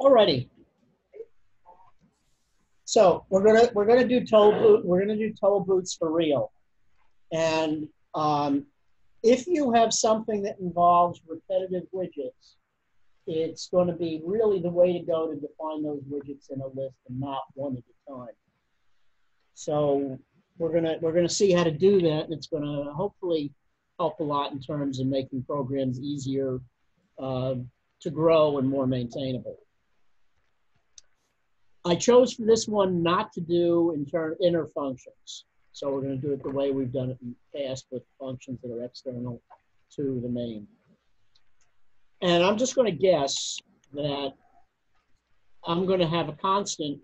Alrighty. So we're gonna do toll booths for real. And if you have something that involves repetitive widgets, it's going to be really the way to go to define those widgets in a list and not one at a time. So we're gonna see how to do that, and it's going to hopefully help a lot in terms of making programs easier to grow and more maintainable. I chose for this one not to do inner functions. So we're going to do it the way we've done it in the past with functions that are external to the main. And I'm just going to guess that I'm going to have a constant,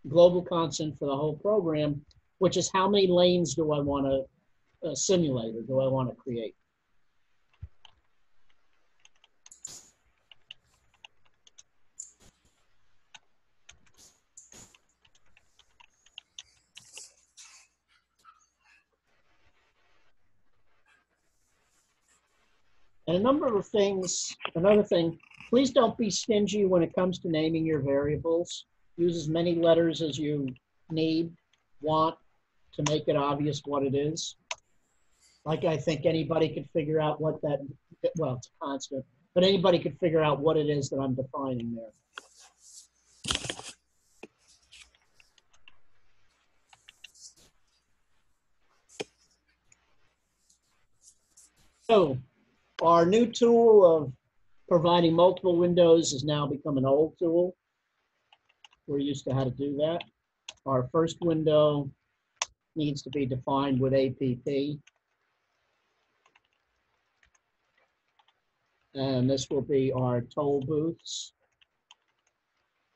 global constant for the whole program, which is how many lanes do I want to simulate or do I want to create? And a number of things, another thing, please don't be stingy when it comes to naming your variables. Use as many letters as you want to make it obvious what it is. Like I think anybody could figure out what that, well, it's a constant, but anybody could figure out what it is that I'm defining there. So our new tool of providing multiple windows has now become an old tool. We're used to how to do that. Our first window needs to be defined with APP. And this will be our toll booths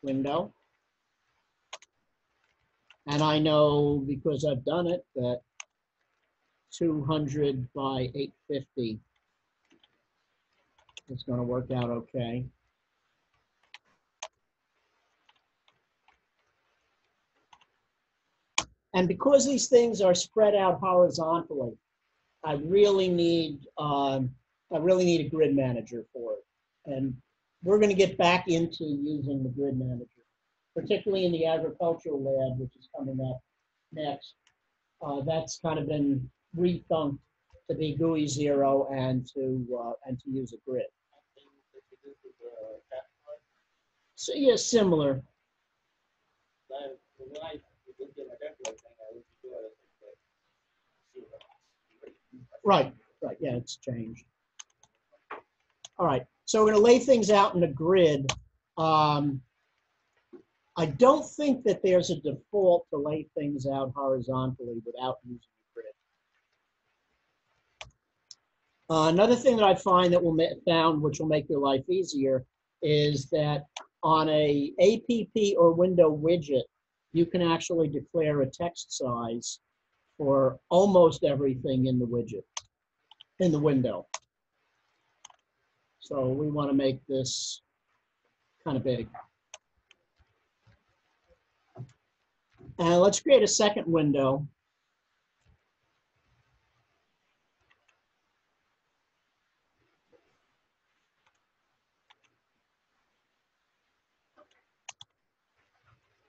window. And I know because I've done it that 200 by 850 is going to work out okay. And because these things are spread out horizontally, I really need a grid manager for it. And we're going to get back into using the grid manager, particularly in the agricultural lab, which is coming up next. That's kind of been rethunked to be guizero and to use a grid. So yeah, similar. Right, yeah, it's changed. All right, so we're going to lay things out in a grid. I don't think that there's a default to lay things out horizontally without using a grid. Another thing that I find that which will make your life easier is that on a APP or window widget, you can actually declare a text size for almost everything in the widget, in the window. So we want to make this kind of big. And let's create a second window.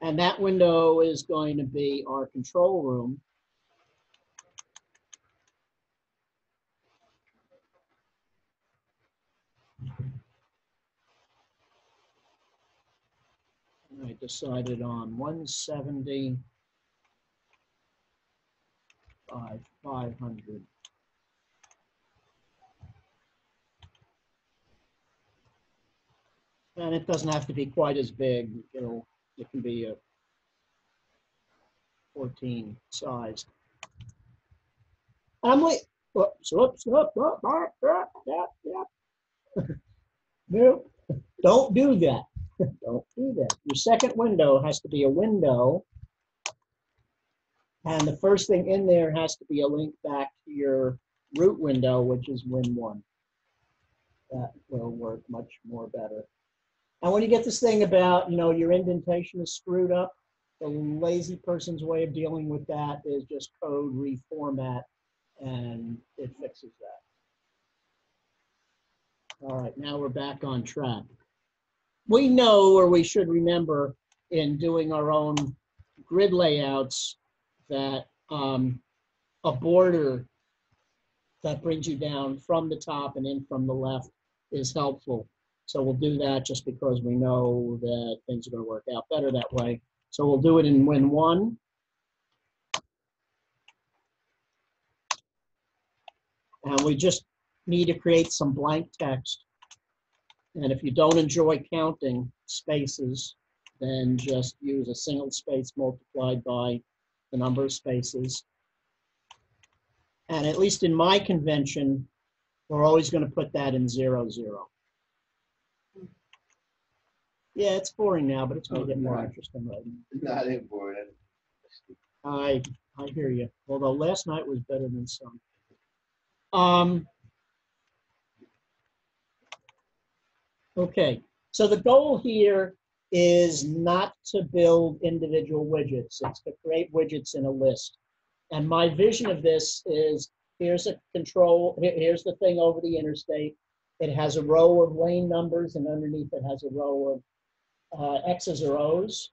And that window is going to be our control room. And I decided on 170 by 500. And it doesn't have to be quite as big. It can be a 14 size. I'm like, whoops. No, don't do that. Don't do that. Your second window has to be a window. And the first thing in there has to be a link back to your root window, which is Win1. That will work much more better. And when you get this thing about, your indentation is screwed up, the lazy person's way of dealing with that is just code reformat, and it fixes that. All right, now we're back on track. we know, or we should remember in doing our own grid layouts, that a border that brings you down from the top and in from the left is helpful. So we'll do that just because we know that things are going to work out better that way. So we'll do it in Win1. And we just need to create some blank text. And if you don't enjoy counting spaces, then just use a single space multiplied by the number of spaces. And at least in my convention, we're always going to put that in 0, 0. Yeah, it's boring now, but it's going to get more interesting later. Not even boring. I hear you. Although last night was better than some. Okay, so the goal here is not to build individual widgets. It's to create widgets in a list. And my vision of this is, here's a control, here's the thing over the interstate. It has a row of lane numbers, and underneath it has a row of X's or O's.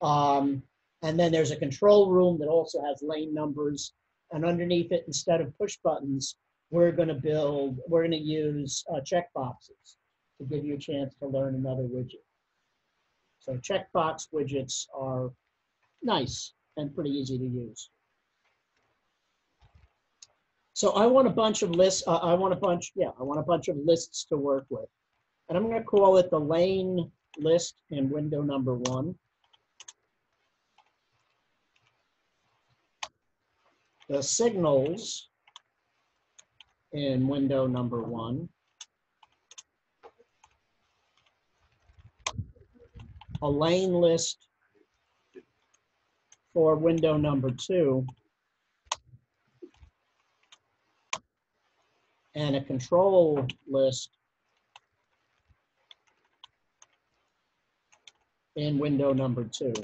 And then there's a control room that also has lane numbers. And underneath it, instead of push buttons, we're going to use checkboxes to give you a chance to learn another widget. So checkbox widgets are nice and pretty easy to use. So I want a bunch of lists. I want a bunch of lists to work with. And I'm going to call it the lane list in window number 1. The signals in window number 1. A lane list for window number 2. And a control list in window number 2.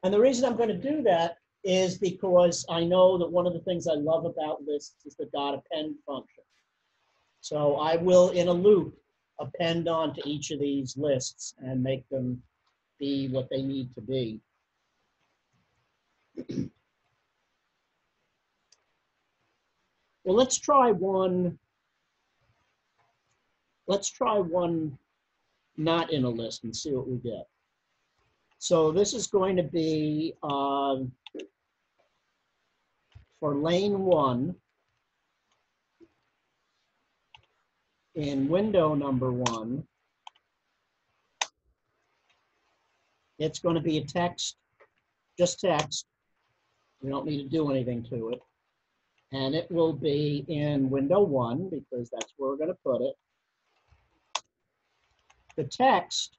And the reason I'm going to do that is because I know that one of the things I love about lists is the .append function. So I will, in a loop, append onto each of these lists and make them be what they need to be. Well, let's try one not in a list and see what we get. So this is going to be for lane 1 in window number 1. It's going to be a text, just text. We don't need to do anything to it. And it will be in window 1 because that's where we're going to put it. The text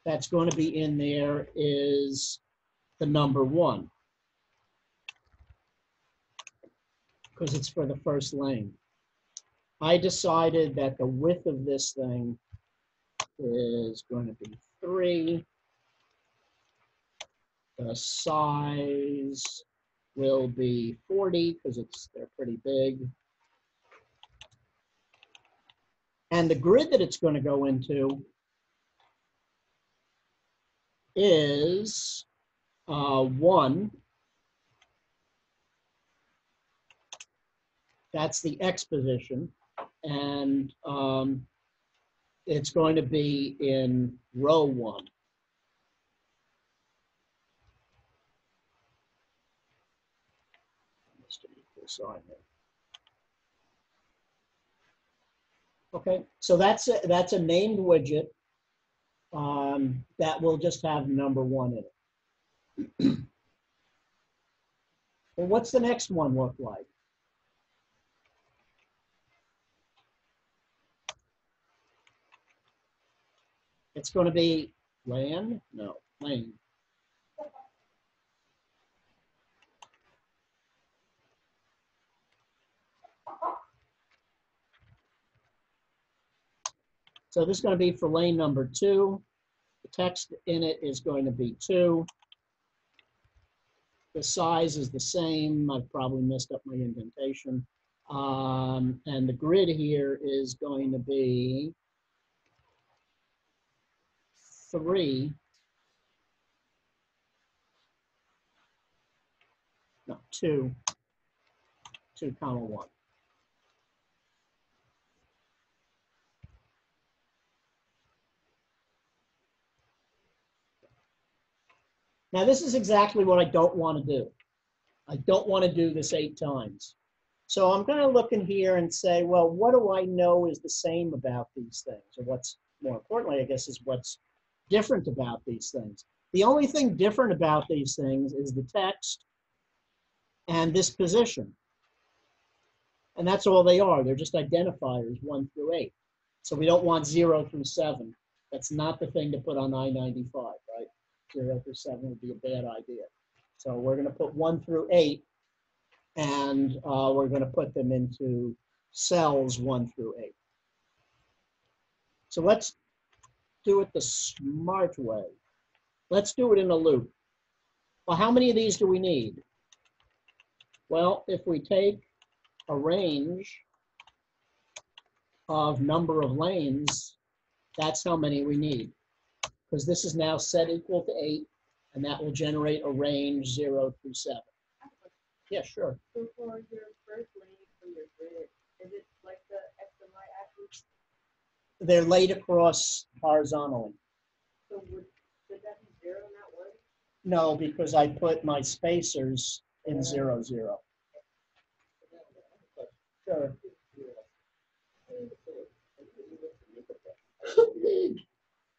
that's going to be in there is the number 1 because it's for the first lane. I decided that the width of this thing is going to be 3. The size will be 40 because they're pretty big. And the grid that it's going to go into is 1. That's the X position. And it's going to be in row 1. Okay, so that's a named widget that will just have number 1 in it. Well, what's the next one look like? It's going to be lane. So this is going to be for lane number 2. The text in it is going to be 2. The size is the same. I've probably messed up my indentation. And the grid here is going to be 3, no, 2, 2 comma 1. Now this is exactly what I don't want to do. I don't want to do this 8 times. So I'm going to look in here and say, well, what do I know is the same about these things? Or what's more importantly, I guess, is what's different about these things. The only thing different about these things is the text and this position. And that's all they are. They're just identifiers, 1 through 8. So we don't want 0 through 7. That's not the thing to put on I-95, right? 0 through 7 would be a bad idea. So we're going to put 1 through 8, and we're going to put them into cells 1 through 8. So let's do it the smart way. Let's do it in a loop. Well, how many of these do we need? Well, if we take a range of number of lanes, that's how many we need. Because this is now set equal to 8, and that will generate a range 0 through 7. Yeah, sure. So for your first lane for your grid, is it like the X and Y axis? They're laid across horizontally. So should that be 0 in that one? No, because I put my spacers in 0, 0. Sure.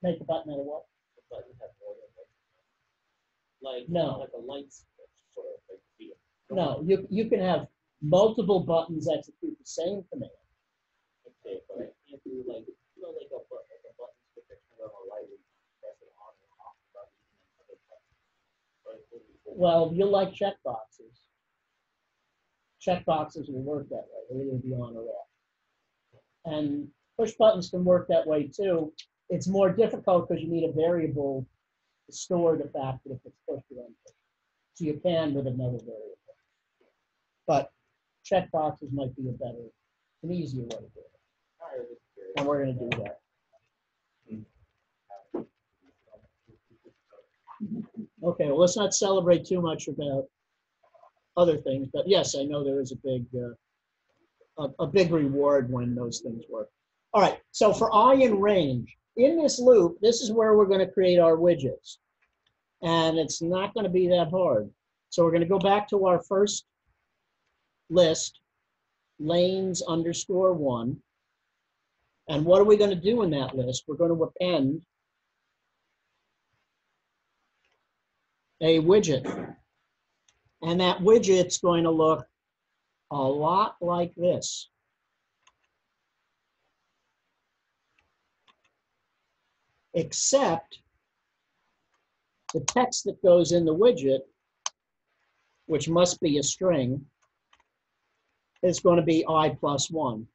Make a button out of what? Like, no, like a light switch, sort of like the no, you can have multiple buttons execute the same command. okay, but I can't do like, you know, like a button switch that turns on a light, and press it on and off without using another button. Well, you like checkboxes. Checkboxes will work that way. They'll either be on or off. And push buttons can work that way too. It's more difficult because you need a variable to store the fact that if it's pushed or unpushed. So you can with another variable. But checkboxes might be a better, an easier way to do it. And we're going to do that. Okay, well, let's not celebrate too much about other things, but yes, I know there is a big reward when those things work. All right, so for I in range, in this loop, this is where we're going to create our widgets. And it's not going to be that hard. So we're going to go back to our first list, lanes underscore 1. And what are we going to do in that list? We're going to append a widget. And that widget's going to look a lot like this. Except the text that goes in the widget, which must be a string, is going to be I plus 1.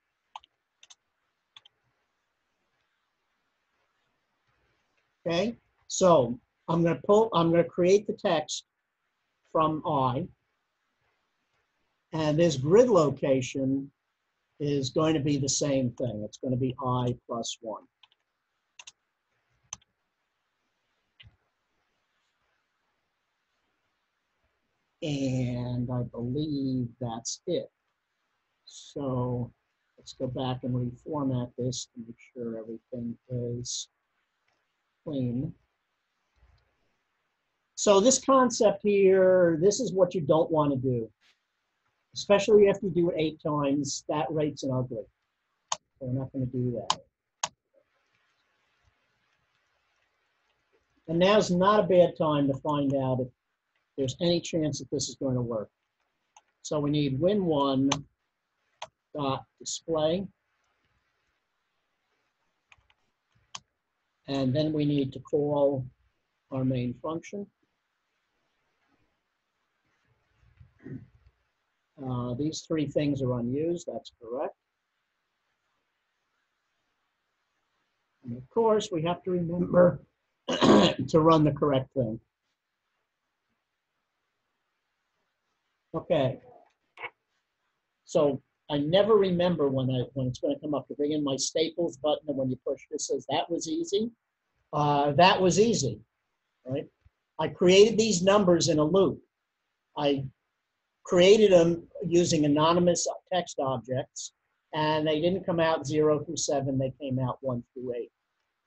Okay, so I'm going to create the text from I, and this grid location is going to be the same thing. It's going to be I plus 1. And I believe that's it. So let's go back and reformat this to make sure everything is clean. So this concept here, this is what you don't want to do. Especially if you do it 8 times, that rate's an ugly. So we're not going to do that. And now's not a bad time to find out if there's any chance that this is going to work. So we need win1.display. And then we need to call our main function. These 3 things are unused, that's correct. And of course, we have to remember to run the correct thing. Okay. So I never remember when it's going to come up to bring in my staples button, and when you push this, says that was easy. That was easy, right? I created these numbers in a loop. I created them using anonymous text objects, and they didn't come out 0 through 7, they came out 1 through 8.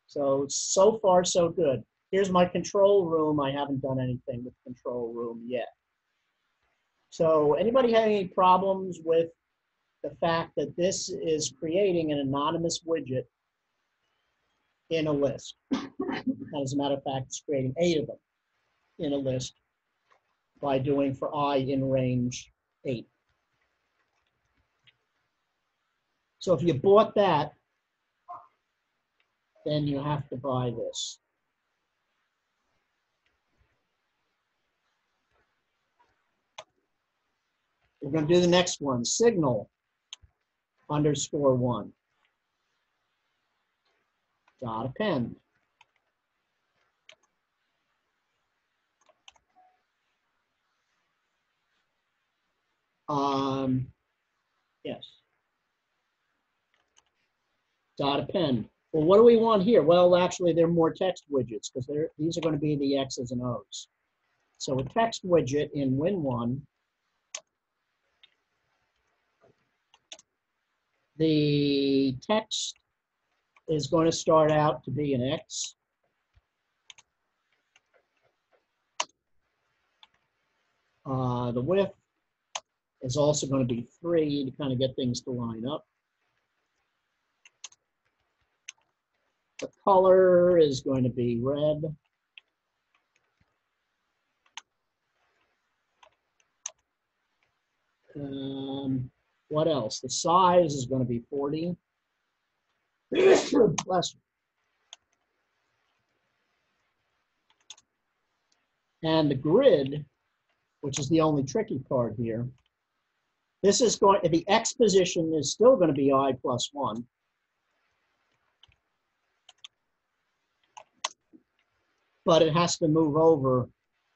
So far, so good. Here's my control room. I haven't done anything with control room yet. So anybody have any problems with the fact that this is creating an anonymous widget in a list? And as a matter of fact, it's creating 8 of them in a list by doing for I in range 8. So if you bought that, then you have to buy this. We're going to do the next one, signal _1. Dot append. Yes. Dot append. Well, what do we want here? Well, actually, they're more text widgets because these are going to be the X's and O's. So a text widget in Win1, the text is going to start out to be an X. The width is also going to be 3 to kind of get things to line up. The color is going to be red. What else? The size is going to be 40. Bless you. And the grid, which is the only tricky part here, this is going, the X position is still going to be I plus 1. But it has to move over,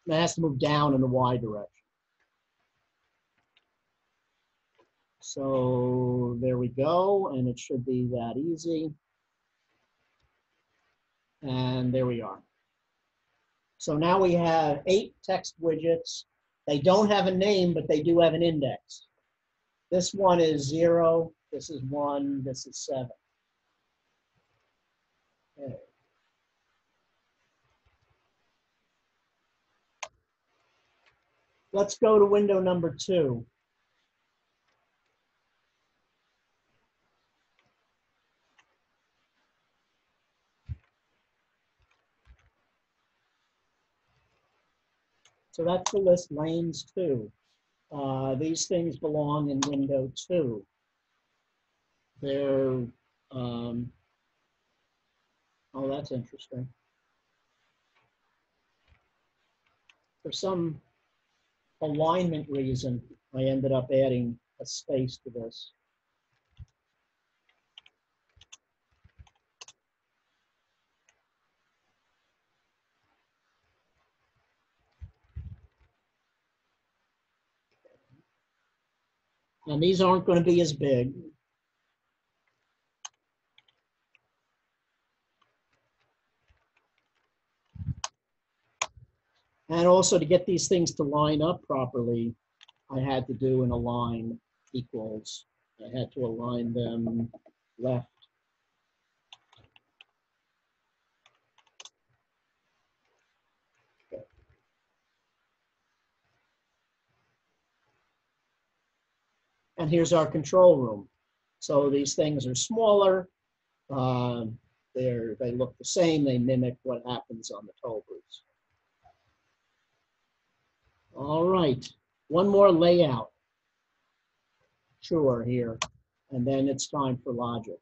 it has to move down in the Y direction. So there we go, and it should be that easy. And there we are. So now we have 8 text widgets. They don't have a name, but they do have an index. This one is 0, this is 1, this is 7. Okay. Let's go to window number 2. So that's the list lanes 2. These things belong in window 2. They're, oh, that's interesting. For some alignment reason, I ended up adding a space to this. And these aren't going to be as big. And also to get these things to line up properly, I had to do an align equals. I had to align them left. Okay. And here's our control room. So these things are smaller. They look the same. They mimic what happens on the toll booths. All right, one more layout. Sure, here. And then it's time for logic.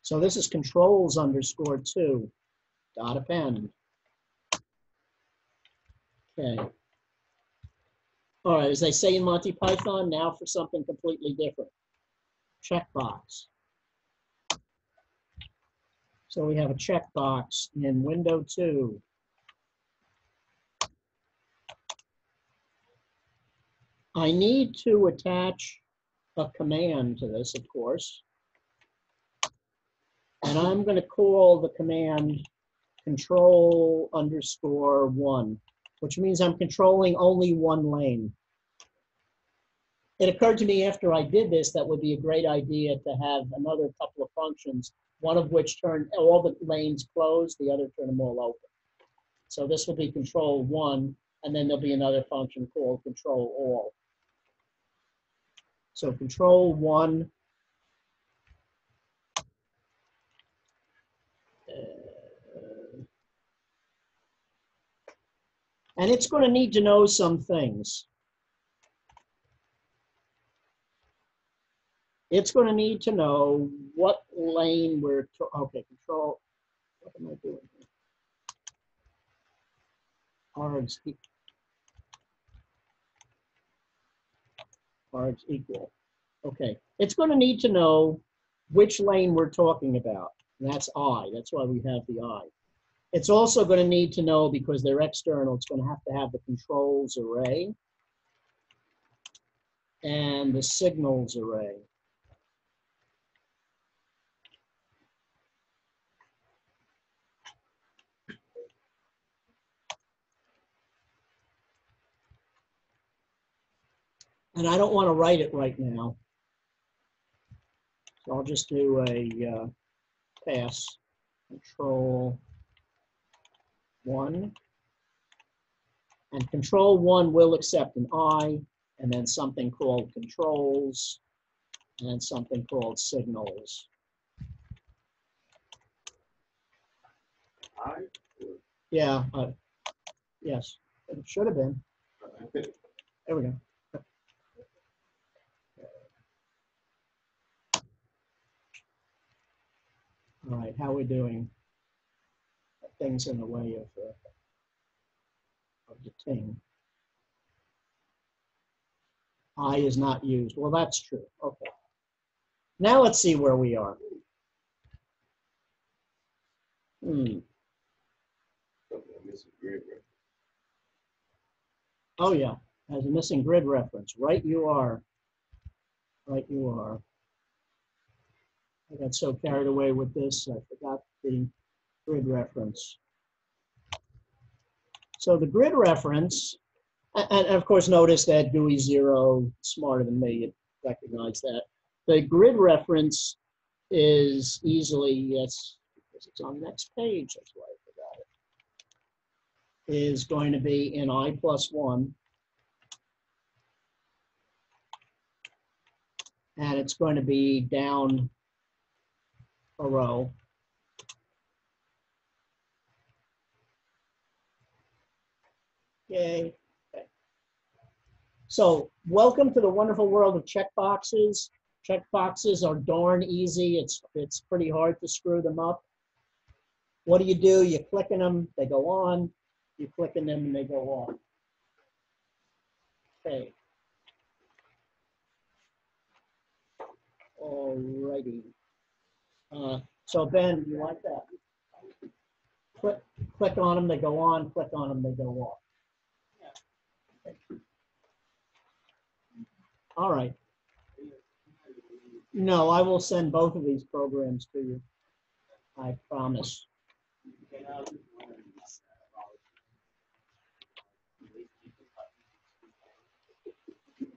So this is controls _2. Dot append. Okay. All right, as they say in Monty Python, now for something completely different. Checkbox. So we have a checkbox in window 2. I need to attach a command to this, of course. And I'm going to call the command control_1, which means I'm controlling only one lane. It occurred to me after I did this that would be a great idea to have another couple of functions, one of which turn all the lanes closed, the other turn them all open. So this will be control1, and then there'll be another function called control_all. So control1, and it's going to need to know some things. It's going to need to know what lane we're, okay, control, what am I doing here? Args equal. Okay, it's going to need to know which lane we're talking about. And that's I, that's why we have the I. It's also going to need to know, because they're external, it's going to have the controls array and the signals array. And I don't want to write it right now. So I'll just do a pass control1. And control1 will accept an I, and then something called controls, and then something called signals. I? Yeah, yes, it should have been. There we go. All right, how are we doing? Things in the way of the thing. I is not used. Well, that's true. Okay. Now let's see where we are. Oh yeah, has a missing grid reference. Right you are. Right you are. I got so carried away with this, I forgot the grid reference. So the grid reference, and of course notice that guizero, smarter than me, it recognized that. The grid reference is easily, yes, because it's on the next page, that's why I forgot it, is going to be in I+1. And it's going to be down a row. Yay. Okay. So welcome to the wonderful world of checkboxes. Checkboxes are darn easy. It's pretty hard to screw them up. What do? You click in them, they go on. You click in them and they go off. Okay. Alrighty. So Ben, you like that? Click on them, they go on. Click on them, they go off. Okay. All right. No, I will send both of these programs to you. I promise.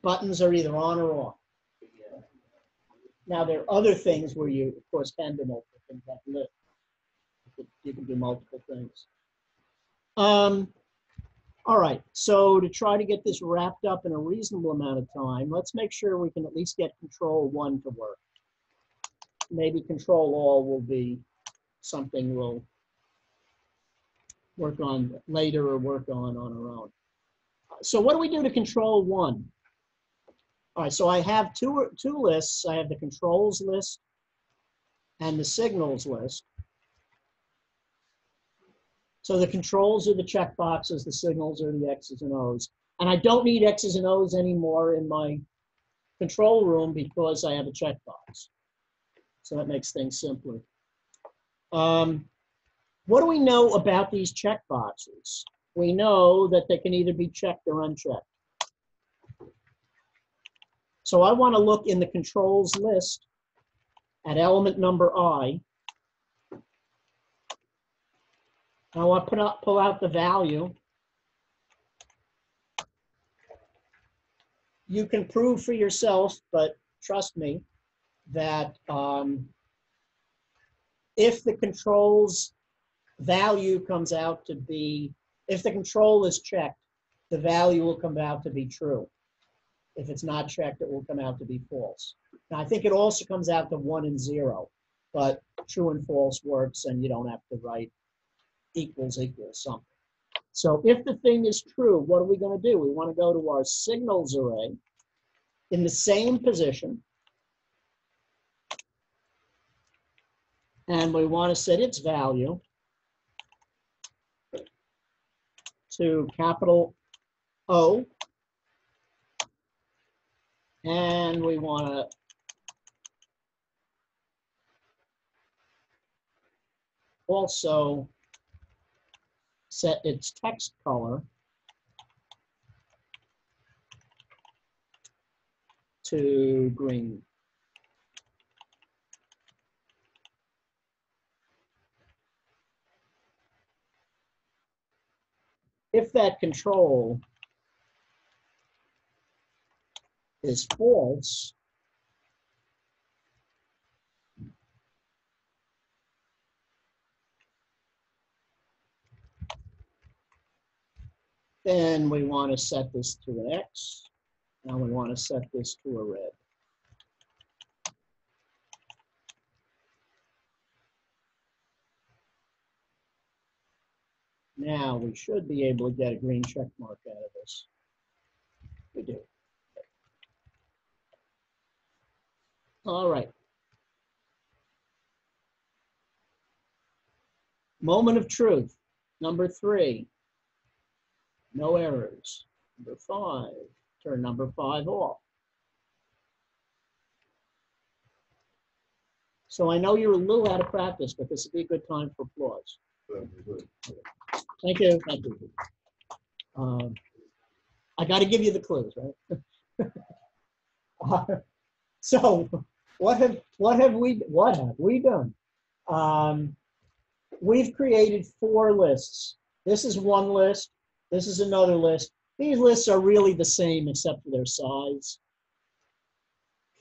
Buttons are either on or off. Now, there are other things where you, of course, can do multiple things like lift. You can do multiple things. All right, so to try to get this wrapped up in a reasonable amount of time, let's make sure we can at least get control1 to work. Maybe control_all will be something we'll work on later or work on our own. So what do we do to control1? All right, so I have two lists. I have the controls list and the signals list. So the controls are the checkboxes, the signals are the X's and O's. And I don't need X's and O's anymore in my control room because I have a checkbox. So that makes things simpler. What do we know about these checkboxes? We know that they can either be checked or unchecked. So I want to look in the controls list at element number I. I want to pull out the value. You can prove for yourself, but trust me, that if the control's value comes out to be, if the control is checked, the value will come out to be true. If it's not checked, it will come out to be false. Now, I think it also comes out to 1 and 0, but true and false works, and you don't have to write equals something. So if the thing is true, what are we going to do? We want to go to our signals array in the same position, and we want to set its value to capital O, and we want to also set its text color to green. If that control is false, then we want to set this to an X, and we want to set this to a red. Now we should be able to get a green check mark out of this. We do. All right. Moment of truth. Number 3. No errors. Number 5. Turn number 5 off. So I know you're a little out of practice, but this would be a good time for applause. Thank you. Thank you. I got to give you the clues, right? So what have we done? We've created 4 lists. This is one list. This is another list. These lists are really the same except for their size.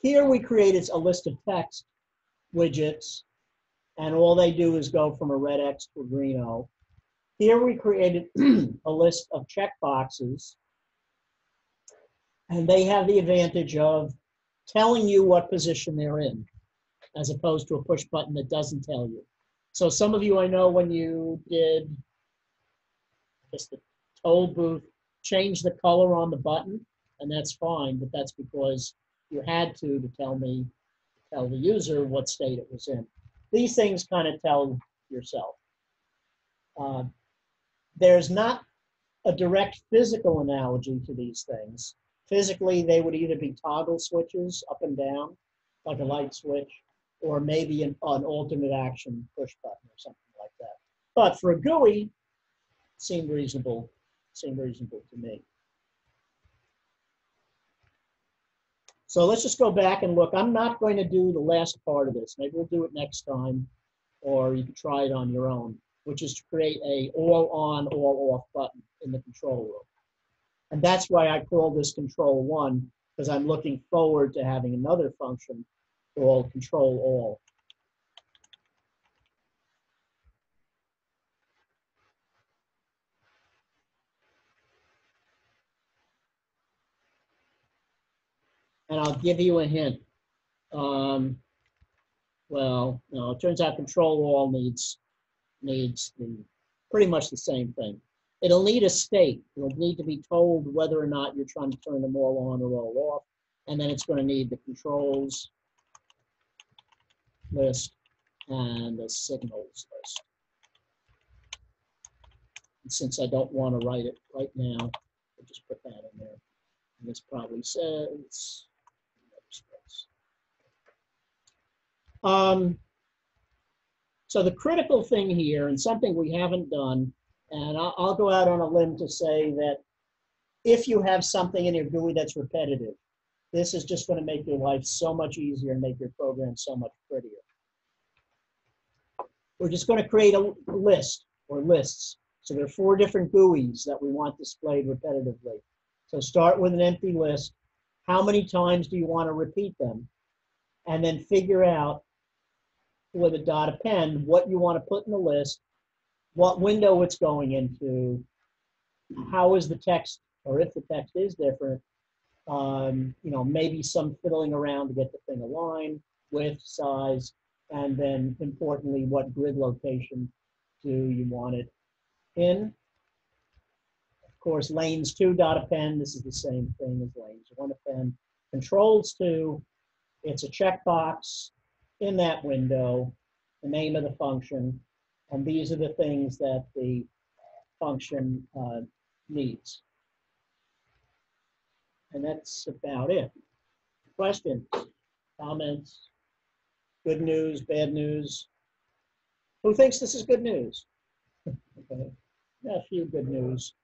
Here we created a list of text widgets, and all they do is go from a red X to a green O. Here we created a list of checkboxes, and they have the advantage of telling you what position they're in, as opposed to a push button that doesn't tell you. So some of you, I know when you did just the toll booth, change the color on the button, and that's fine, but that's because you had to tell the user what state it was in. These things kind of tell yourself. There's not a direct physical analogy to these things. Physically, they would either be toggle switches up and down, like a light switch, or maybe an alternate action push button or something like that. But for a GUI, seemed reasonable to me. So let's just go back and look. I'm not going to do the last part of this. Maybe we'll do it next time, or you can try it on your own, which is to create a all on, all off button in the control room. And that's why I call this control 1, because I'm looking forward to having another function called control all. And I'll give you a hint. Well, no, it turns out control all needs pretty much the same thing. It'll need a state. It'll need to be told whether or not you're trying to turn them all on or all off. And then it's going to need the controls list and the signals list. And since I don't want to write it right now, I'll just put that in there. And this probably says, so the critical thing here, and something we haven't done, and I'll go out on a limb to say that if you have something in your GUI that's repetitive, This is just going to make your life so much easier and make your program so much prettier. We're just going to create a list or lists. So there are 4 different GUIs that we want displayed repetitively. So start with an empty list. How many times do you want to repeat them? And then figure out with a dot append what you want to put in the list, what window it's going into, how is the text, or if the text is different, maybe some fiddling around to get the thing aligned, width, size, and then importantly, what grid location do you want it in? Of course, lanes 2 dot append, this is the same thing as lanes 1 append. Controls 2, it's a checkbox in that window, the name of the function, and these are the things that the function needs. And that's about it. Questions, comments, good news, bad news? Who thinks this is good news? Okay, a few good news.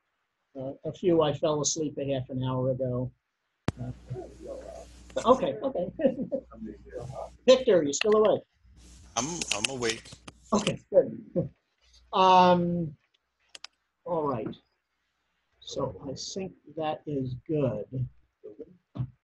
A few I fell asleep a half an hour ago. Okay. Victor, you still awake? I'm awake. Okay, good. All right. So I think that is good.